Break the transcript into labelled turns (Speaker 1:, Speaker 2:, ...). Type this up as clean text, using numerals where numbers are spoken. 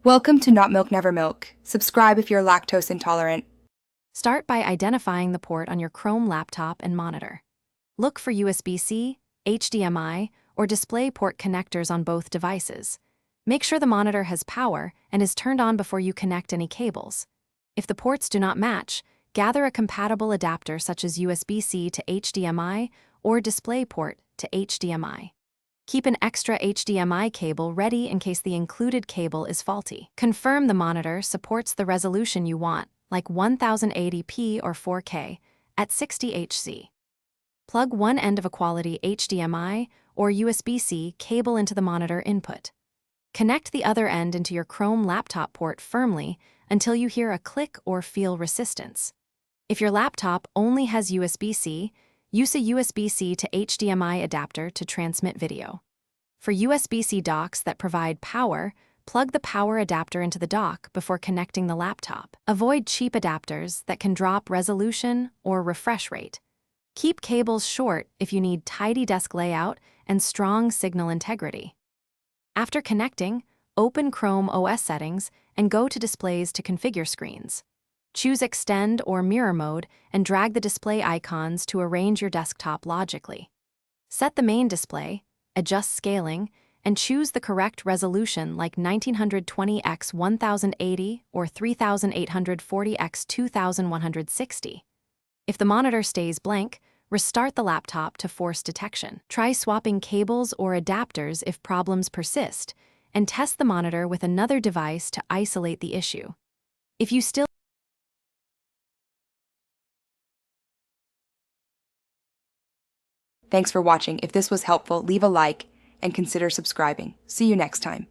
Speaker 1: Welcome to Not Milk Never Milk. Subscribe if you're lactose intolerant.
Speaker 2: Start by identifying the port on your Chrome laptop and monitor. Look for USB-C, HDMI, or DisplayPort connectors on both devices. Make sure the monitor has power and is turned on before you connect any cables. If the ports do not match, gather a compatible adapter such as USB-C to HDMI or DisplayPort to HDMI. Keep an extra HDMI cable ready in case the included cable is faulty. Confirm the monitor supports the resolution you want, like 1080p or 4K, at 60Hz. Plug one end of a quality HDMI or USB-C cable into the monitor input. Connect the other end into your Chrome laptop port firmly until you hear a click or feel resistance. If your laptop only has USB-C, use a USB-C to HDMI adapter to transmit video. For USB-C docks that provide power, plug the power adapter into the dock before connecting the laptop. Avoid cheap adapters that can drop resolution or refresh rate. Keep cables short if you need tidy desk layout and strong signal integrity. After connecting, open Chrome OS settings and go to Displays to configure screens. Choose Extend or Mirror mode and drag the display icons to arrange your desktop logically. Set the main display, adjust scaling, and choose the correct resolution like 1920x 1080 or 3840x 2160. If the monitor stays blank, restart the laptop to force detection. Try swapping cables or adapters if problems persist, and test the monitor with another device to isolate the issue. If you still
Speaker 1: Thanks for watching. If this was helpful, leave a like and consider subscribing. See you next time.